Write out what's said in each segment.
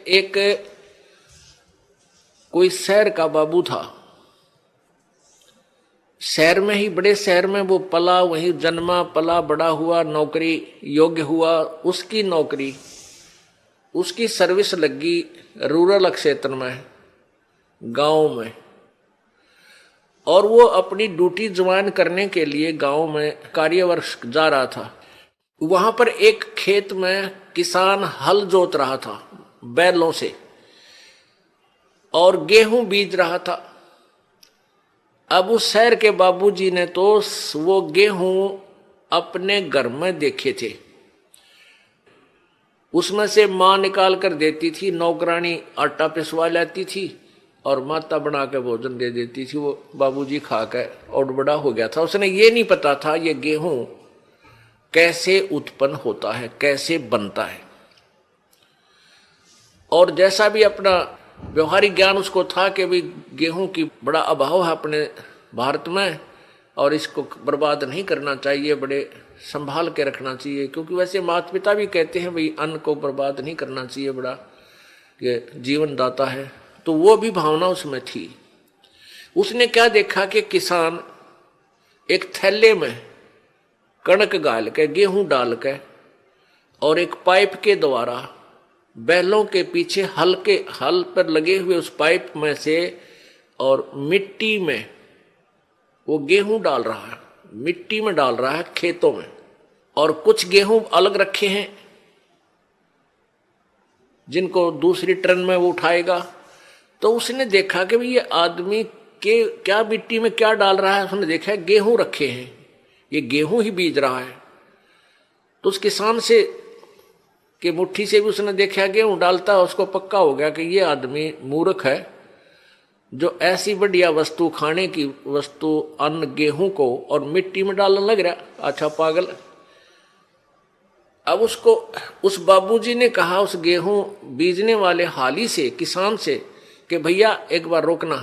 एक कोई शहर का बाबू था। शहर में ही, बड़े शहर में वो पला, वहीं जन्मा पला बड़ा हुआ, नौकरी योग्य हुआ। उसकी नौकरी, उसकी सर्विस लगी रूरल क्षेत्र में, गांव में। और वो अपनी ड्यूटी ज्वाइन करने के लिए गांव में कार्यवर्ष जा रहा था। वहां पर एक खेत में किसान हल जोत रहा था बैलों से और गेहूं बीज रहा था। अब उस शहर के बाबूजी ने तो वो गेहूं अपने घर में देखे थे। उसमें से मां निकाल कर देती थी, नौकरानी आटा पिसवा लाती थी और माता बना के भोजन दे देती थी। वो बाबूजी खा के और बड़ा हो गया था। उसने ये नहीं पता था ये गेहूं कैसे उत्पन्न होता है, कैसे बनता है। और जैसा भी अपना व्यवहारिक ज्ञान उसको था कि भाई गेहूं की बड़ा अभाव है अपने भारत में और इसको बर्बाद नहीं करना चाहिए, बड़े संभाल के रखना चाहिए। क्योंकि वैसे माता पिता भी कहते हैं भाई अन्न को बर्बाद नहीं करना चाहिए, बड़ा ये जीवन दाता है। तो वो भी भावना उसमें थी। उसने क्या देखा कि किसान एक थैले में कणक गाल के, गेहूं डाल के और एक पाइप के द्वारा बैलों के पीछे हल पर लगे हुए उस पाइप में से और मिट्टी में वो गेहूं डाल रहा है, मिट्टी में डाल रहा है खेतों में। और कुछ गेहूं अलग रखे हैं जिनको दूसरी ट्रेन में वो उठाएगा। तो उसने देखा कि भाई ये आदमी के क्या मिट्टी में क्या डाल रहा है। उसने देखा गेहूं रखे हैं, ये गेहूं ही बीज रहा है। तो उस किसान से कि मुट्ठी से भी उसने देखा गेहूं डालता, उसको पक्का हो गया कि ये आदमी मूर्ख है जो ऐसी बढ़िया वस्तु, खाने की वस्तु, अन्न गेहूं को और मिट्टी में डालने लग रहा। अच्छा पागल। अब उसको उस बाबूजी ने कहा उस गेहूं बीजने वाले हाली से, किसान से, कि भैया एक बार रोकना।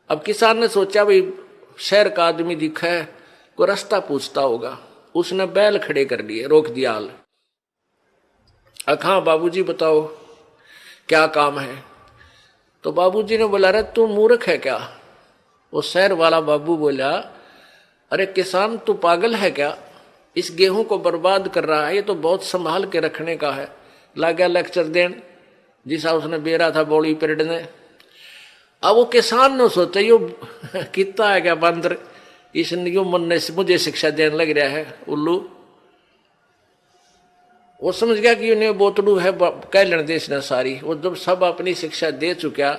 अब किसान ने सोचा भाई शहर का आदमी दिखा है, कोई रास्ता पूछता होगा। उसने बैल खड़े कर लिए, रोक दिया हाल। हाँ बाबूजी बताओ क्या काम है। तो बाबूजी ने बोला अरे तू मूर्ख है क्या। वो शहर वाला बाबू बोला अरे किसान तू पागल है क्या, इस गेहूं को बर्बाद कर रहा है, ये तो बहुत संभाल के रखने का है। ला गया लेक्चर देन जिसा उसने बेरा था बोली पीरियड ने। अब वो किसान ने सोचा यो कितना है क्या बंदर, इसने यो मन ने मुझे शिक्षा देने लग रहा है उल्लू। वो समझ गया कि उन्हें बोतड़ू है कह लेने दे इसने सारी। वो जब सब अपनी शिक्षा दे चुका,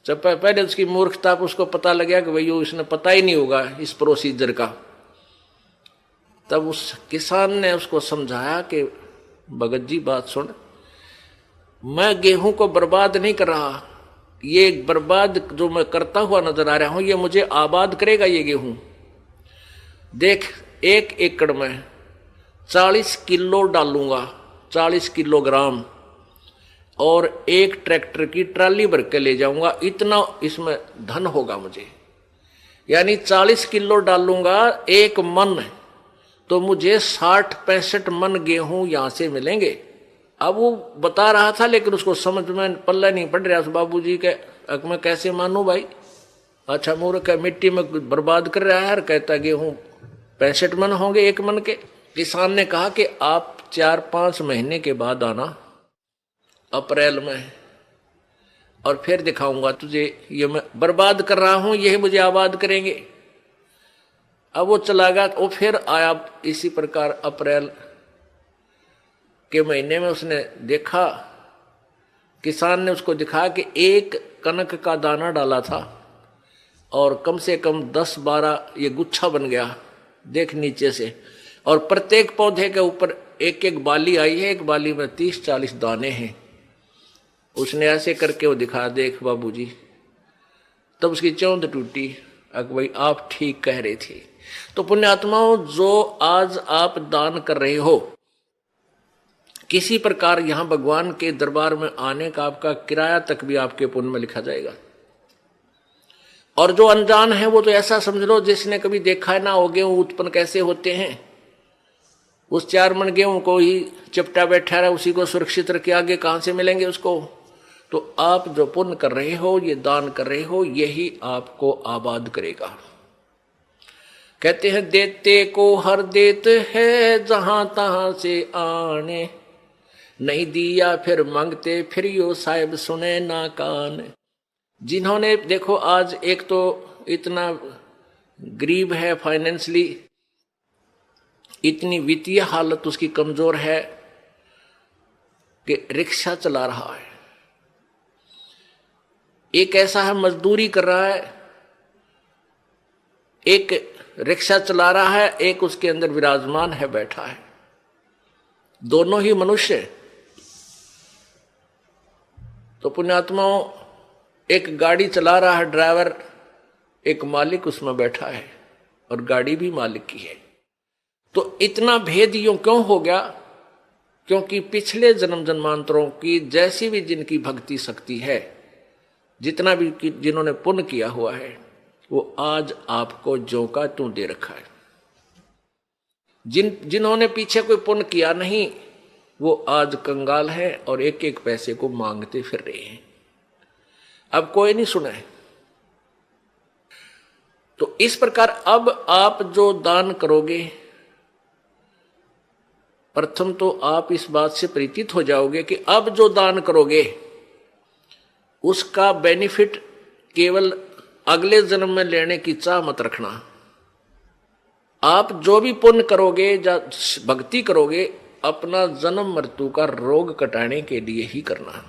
जब पहले उसकी मूर्खता उसको पता लग गया कि भाई इसने पता ही नहीं होगा इस प्रोसीजर का। तब उस किसान ने उसको समझाया कि भगत जी बात सुन, मैं गेहूं को बर्बाद नहीं कर रहा, ये बर्बाद जो मैं करता हुआ नजर आ रहा हूं ये मुझे आबाद करेगा। ये गेहूं देख, 1 एकड़ में 40 किलो डालूंगा, 40 किलोग्राम, और एक ट्रैक्टर की ट्राली भर के ले जाऊंगा, इतना इसमें धन होगा मुझे। यानी 40 किलो डालूंगा 1 मन, तो मुझे 60-65 मन गेहूं यहां से मिलेंगे। अब वो बता रहा था लेकिन उसको समझ में पल्ला नहीं पड़ रहा उस बाबूजी के। अब मैं कैसे मानूं भाई, अच्छा मूर्ख है, मिट्टी में बर्बाद कर रहा है और कहता गेहूं 65 मन होंगे 1 मन के। किसान ने कहा कि आप 4-5 महीने के बाद आना, अप्रैल में, और फिर दिखाऊंगा तुझे ये मैं बर्बाद कर रहा हूं, यही मुझे आबाद करेंगे। अब वो चला गया। वो फिर आया इसी प्रकार अप्रैल के महीने में। उसने देखा, किसान ने उसको दिखाया कि 1 कनक का दाना डाला था और कम से कम 10-12 ये गुच्छा बन गया देख नीचे से, और प्रत्येक पौधे के ऊपर 1-1 बाली आई है, एक बाली में 30-40 दाने हैं। उसने ऐसे करके वो दिखा, देख बाबूजी। तब उसकी चौंध टूटी। भाई आप ठीक कह रहे थे। तो पुण्यात्माओं, जो आज आप दान कर रहे हो, किसी प्रकार यहां भगवान के दरबार में आने का आपका किराया तक भी आपके पुण्य में लिखा जाएगा। और जो अनजान है वो तो ऐसा समझ लो जिसने कभी देखा ना हो गेहूं उत्पन्न कैसे होते हैं, उस 4 मन गेहूं को ही चिपटा बैठा रहा, उसी को सुरक्षित रखे, आगे कहां से मिलेंगे उसको। तो आप जो पुण्य कर रहे हो, ये दान कर रहे हो, यही आपको आबाद करेगा। कहते हैं देते को हर देत है, जहां तहां से आने, नहीं दिया फिर मांगते फिर यो साहिब सुने ना कान। जिन्होंने देखो आज एक तो इतना गरीब है, फाइनेंशियली इतनी वित्तीय हालत उसकी कमजोर है कि रिक्शा चला रहा है, एक ऐसा है मजदूरी कर रहा है, एक रिक्शा चला रहा है, एक उसके अंदर विराजमान है, बैठा है, दोनों ही मनुष्य। तो पुण्यात्माओं, एक गाड़ी चला रहा है ड्राइवर, एक मालिक उसमें बैठा है और गाड़ी भी मालिक की है। तो इतना भेद यूं क्यों हो गया? क्योंकि पिछले जन्म जन्मांतरों की जैसी भी जिनकी भक्ति शक्ति है, जितना भी जिन्होंने पुण्य किया हुआ है, वो आज आपको ज्यों का त्यों दे रखा है। जिन्होंने पीछे कोई पुण्य किया नहीं, वो आज कंगाल है और एक एक पैसे को मांगते फिर रहे हैं। अब कोई नहीं सुना है। तो इस प्रकार अब आप जो दान करोगे, प्रथम तो आप इस बात से परिचित हो जाओगे कि अब जो दान करोगे उसका बेनिफिट केवल अगले जन्म में लेने की चाह मत रखना। आप जो भी पुण्य करोगे या भक्ति करोगे, अपना जन्म मृत्यु का रोग कटाने के लिए ही करना।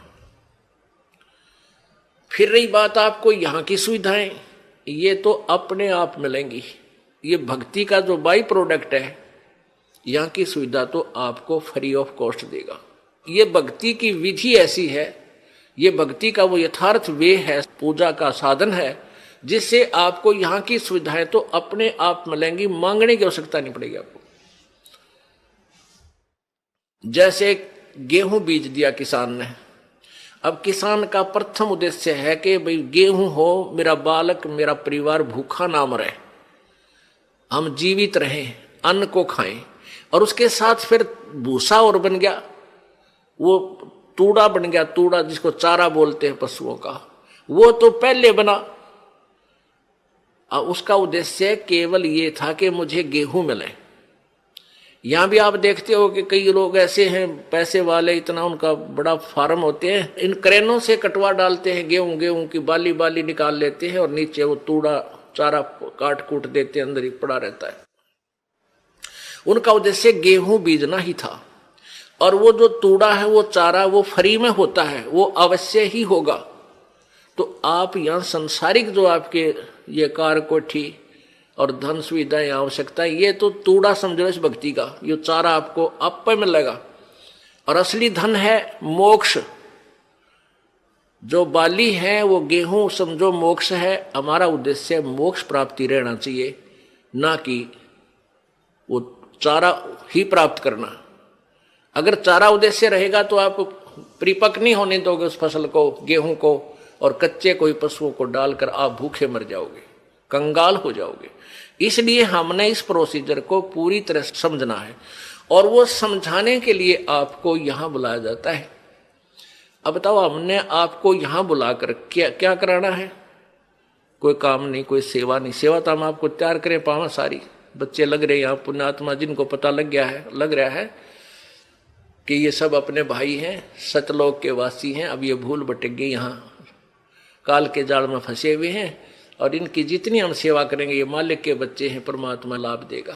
फिर रही बात आपको यहां की सुविधाएं, ये तो अपने आप मिलेंगी। ये भक्ति का जो बाई प्रोडक्ट है, यहां की सुविधा तो आपको फ्री ऑफ कॉस्ट देगा। ये भक्ति की विधि ऐसी है, ये भक्ति का वो यथार्थ वे है, पूजा का साधन है, जिससे आपको यहां की सुविधाएं तो अपने आप मिलेंगी, मांगने की आवश्यकता नहीं पड़ेगी आपको। जैसे गेहूं बीज दिया किसान ने, अब किसान का प्रथम उद्देश्य है कि भाई गेहूं हो, मेरा बालक मेरा परिवार भूखा ना मरे, हम जीवित रहें, अन्न को खाएं। और उसके साथ फिर भूसा और बन गया, वो तूड़ा बन गया, तूड़ा जिसको चारा बोलते हैं पशुओं का, वो तो पहले बना। उसका उद्देश्य केवल ये था कि मुझे गेहूं मिले। यहां भी आप देखते हो कि कई लोग ऐसे हैं पैसे वाले, इतना उनका बड़ा फार्म होते हैं, इन क्रेनों से कटवा डालते हैं गेहूं की बाली बाली निकाल लेते हैं और नीचे वो तूड़ा चारा काट कूट देते हैं, अंदर ही पड़ा रहता है। उनका उद्देश्य गेहूं बीजना ही था। और वो जो तूड़ा है, वो चारा, वो फ्री में होता है, वो अवश्य ही होगा। तो आप यहाँ संसारिक जो आपके ये कार कोठी और धन सुविधाएं आवश्यकताएं, ये तो तूड़ा समझो इस भक्ति का, ये चारा आपको आप पे मिलेगा। और असली धन है मोक्ष। जो बाली है वो गेहूं समझो मोक्ष है। हमारा उद्देश्य मोक्ष प्राप्ति रहना चाहिए, ना कि वो चारा ही प्राप्त करना। अगर चारा उद्देश्य रहेगा तो आप परिपक्व नहीं होने दोगे उस फसल को, गेहूं को, और कच्चे कोई पशुओं को डालकर आप भूखे मर जाओगे, कंगाल हो जाओगे। इसलिए हमने इस प्रोसीजर को पूरी तरह समझना है, और वो समझाने के लिए आपको यहां बुलाया जाता है। अब बताओ, हमने आपको यहां बुलाकर क्या क्या कराना है? कोई काम नहीं, कोई सेवा नहीं। सेवा तो हम आपको तैयार करें पावा सारी। बच्चे लग रहे यहाँ पुण्यात्मा, जिनको पता लग रहा है कि ये सब अपने भाई हैं, सतलोक के वासी हैं। अब ये भूल भटक गए, यहाँ काल के जाल में फंसे हुए हैं, और इनकी जितनी हम सेवा करेंगे, ये मालिक के बच्चे हैं, परमात्मा लाभ देगा।